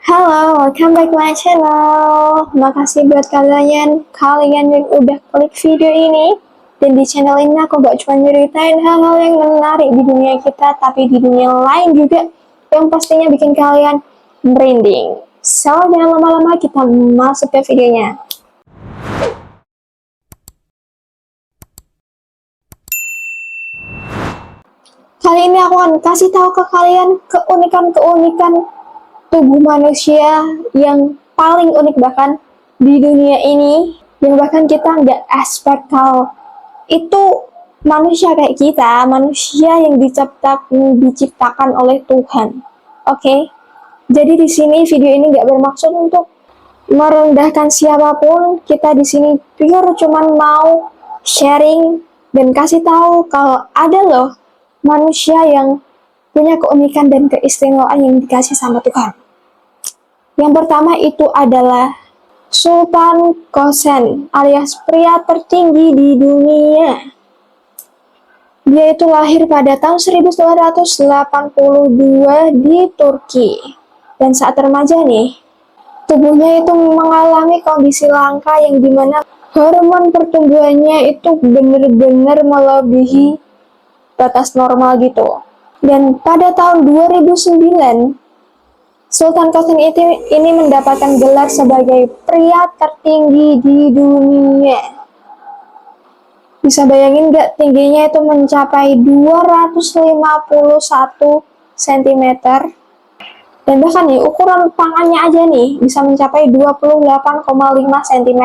Halo, welcome back my channel. Makasih buat kalian yang udah klik video ini. Dan di channel ini aku gak cuma nyeritain hal-hal yang menarik di dunia kita, tapi di dunia lain juga yang pastinya bikin kalian merinding. So, jangan lama-lama, kita masuk ke videonya. Kali ini aku akan kasih tahu ke kalian keunikan-keunikan tubuh manusia yang paling unik bahkan di dunia ini, yang bahkan kita nggak expect kalau itu manusia kayak kita, manusia yang diciptakan oleh Tuhan. Oke? Jadi di sini video ini nggak bermaksud untuk merendahkan siapapun. Kita di sini pure cuman mau sharing dan kasih tahu kalau ada loh manusia yang punya keunikan dan keistimewaan yang dikasih sama Tuhan. Yang pertama itu adalah Sultan Qasim alias pria tertinggi di dunia. Dia itu lahir pada tahun 1982 di Turki. Dan saat remaja nih, tubuhnya itu mengalami kondisi langka yang dimana hormon pertumbuhannya itu benar-benar melebihi batas normal gitu. Dan pada tahun 2009, Sultan Qasim ini mendapatkan gelar sebagai pria tertinggi di dunia. Bisa bayangin gak, tingginya itu mencapai 251 cm. Dan bahkan nih, ukuran tangannya aja nih bisa mencapai 28,5 cm.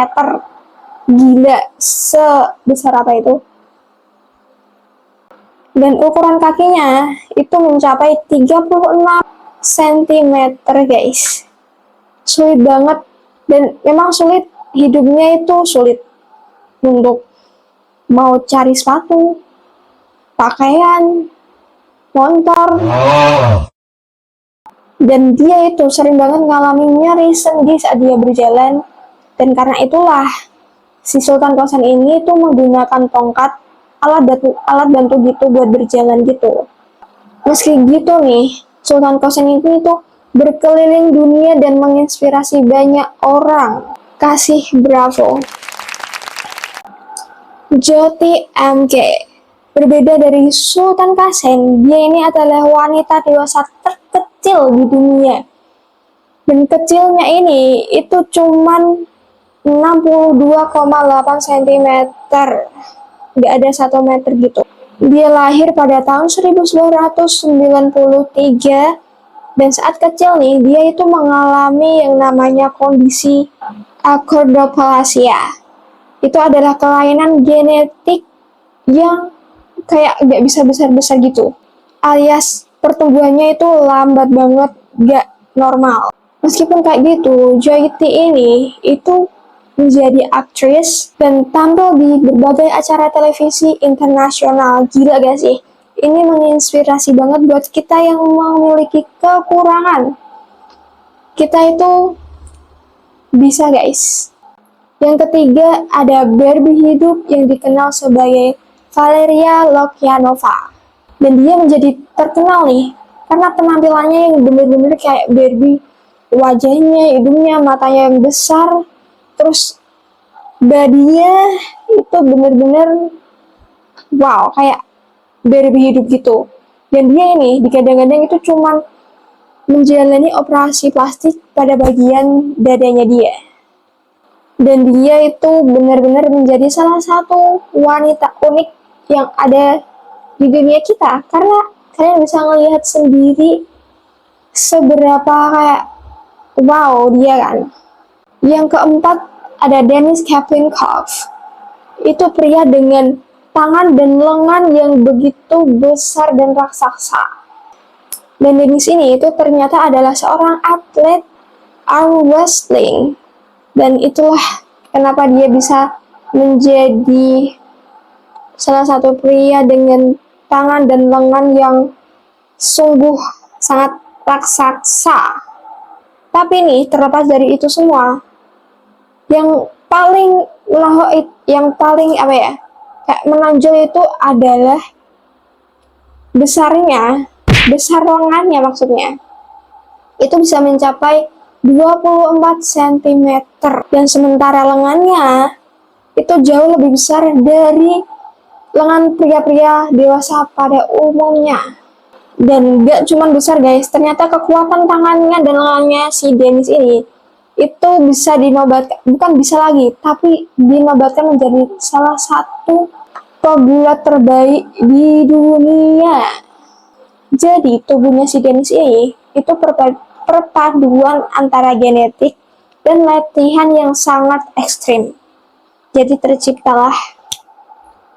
Gila, sebesar apa itu? Dan ukuran kakinya itu mencapai 36 cm guys. Sulit banget, dan memang sulit, hidupnya itu sulit untuk mau cari sepatu, pakaian, motor. Dan dia itu sering banget ngalamin nyeri sendi saat dia berjalan. Dan karena itulah si Sultan Qasim ini tuh menggunakan tongkat, alat bantu gitu buat berjalan gitu. Meski gitu nih, Sultan Qasim ini tuh berkeliling dunia dan menginspirasi banyak orang. Kasih bravo. Joti MK. Berbeda dari Sultan Qasim, dia ini adalah wanita dewasa terkecil di dunia. Dan kecilnya ini itu cuman 62,8 cm. Nggak ada 1 meter gitu. Dia lahir pada tahun 1993, dan saat kecil nih dia itu mengalami yang namanya kondisi achondroplasia. Itu adalah kelainan genetik yang kayak nggak bisa besar-besar gitu, alias pertumbuhannya itu lambat banget, nggak normal. Meskipun kayak gitu, Joyti ini itu menjadi aktris dan tampil di berbagai acara televisi internasional. Gila gak sih? Ini menginspirasi banget buat kita yang memiliki kekurangan. Kita itu bisa guys. Yang ketiga ada Barbie hidup yang dikenal sebagai Valeria Lokianova. Dan dia menjadi terkenal nih karena penampilannya yang bener-bener kayak Barbie. Wajahnya, hidungnya, matanya yang besar, terus badinya itu bener-bener wow, kayak Barbie hidup gitu. Dan dia ini digadang-gadang itu cuman menjalani operasi plastik pada bagian dadanya dia. Dan dia itu benar-benar menjadi salah satu wanita unik yang ada di dunia kita, karena kalian bisa ngelihat sendiri seberapa kayak wow dia kan. Yang keempat ada Dennis Kaplenkov. Itu pria dengan tangan dan lengan yang begitu besar dan raksasa. Dan Dennis ini itu ternyata adalah seorang atlet arm wrestling. Dan itulah kenapa dia bisa menjadi salah satu pria dengan tangan dan lengan yang sungguh sangat raksasa. Tapi nih, terlepas dari itu semua, yang paling kayak menonjol itu adalah besar lengannya maksudnya. Itu bisa mencapai 24 cm. Dan sementara lengannya itu jauh lebih besar dari lengan pria-pria dewasa pada umumnya. Dan gak cuma besar guys, ternyata kekuatan tangannya dan lengannya si Dennis ini itu bisa dinobatkan, bukan bisa lagi, tapi dinobatkan menjadi salah satu pegulat terbaik di dunia. Jadi tubuhnya si Dennis ini itu perpaduan antara genetik dan latihan yang sangat ekstrim. Jadi terciptalah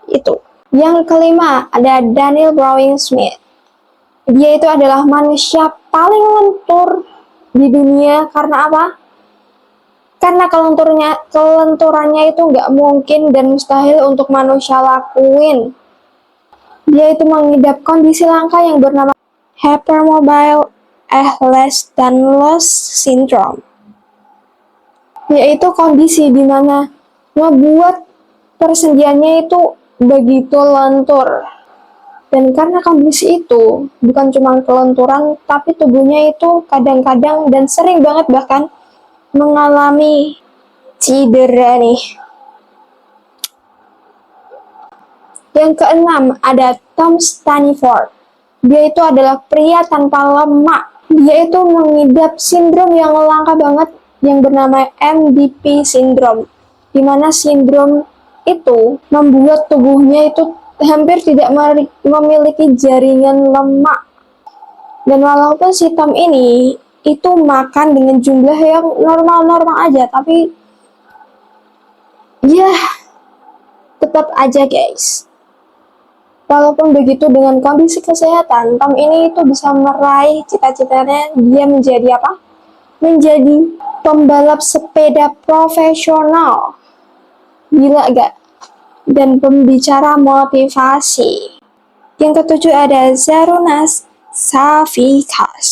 itu. Yang kelima ada Daniel Browning Smith. Dia itu adalah manusia paling lentur di dunia. Karena apa? Karena kelenturannya itu nggak mungkin dan mustahil untuk manusia lakuin. Dia itu mengidap kondisi langka yang bernama hypermobile Ehlers-Danlos syndrome, yaitu kondisi di mana ngebuat persendiannya itu begitu lentur. Dan karena kondisi itu bukan cuma kelenturan, tapi tubuhnya itu kadang-kadang dan sering banget bahkan mengalami cedera nih. Yang keenam ada Tom Staniford. Dia itu adalah pria tanpa lemak. Dia itu mengidap sindrom yang langka banget yang bernama MDP syndrome, di mana sindrom itu membuat tubuhnya itu hampir tidak memiliki jaringan lemak. Dan walaupun si Tom ini itu makan dengan jumlah yang normal-normal aja, tapi ya tetap aja guys, walaupun begitu dengan kondisi kesehatan, Tom ini itu bisa meraih cita-citanya dia menjadi apa? Menjadi pembalap sepeda profesional. Gila gak? Dan pembicara motivasi. Yang ketujuh ada Zarunas Safikas,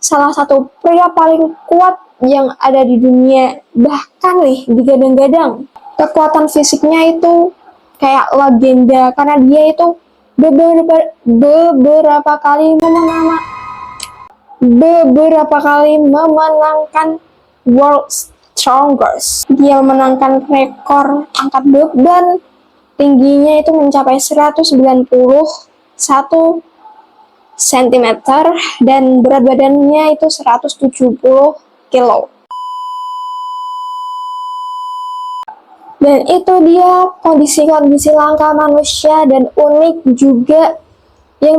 salah satu pria paling kuat yang ada di dunia. Bahkan nih digadang-gadang kekuatan fisiknya itu kayak legenda, karena dia itu beberapa kali memenangkan World Strongest. Dia memenangkan rekor angkat beban tingginya itu mencapai 191 cm dan berat badannya itu 170 kilo. Dan itu dia kondisi-kondisi langka manusia dan unik juga yang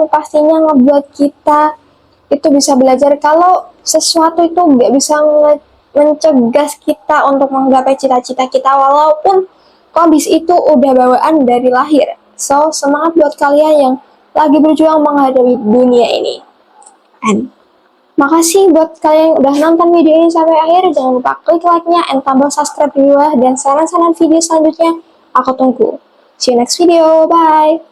pastinya ngebuat kita itu bisa belajar kalau sesuatu itu nggak bisa mencegah kita untuk menggapai cita-cita kita, walaupun kondisi itu udah bawaan dari lahir. So, semangat buat kalian yang lagi berjuang menghadapi dunia ini. And makasih buat kalian yang udah nonton video ini sampai akhir. Jangan lupa klik like-nya and tambah subscribe di bawah, dan saran-saran video selanjutnya aku tunggu. See you next video. Bye.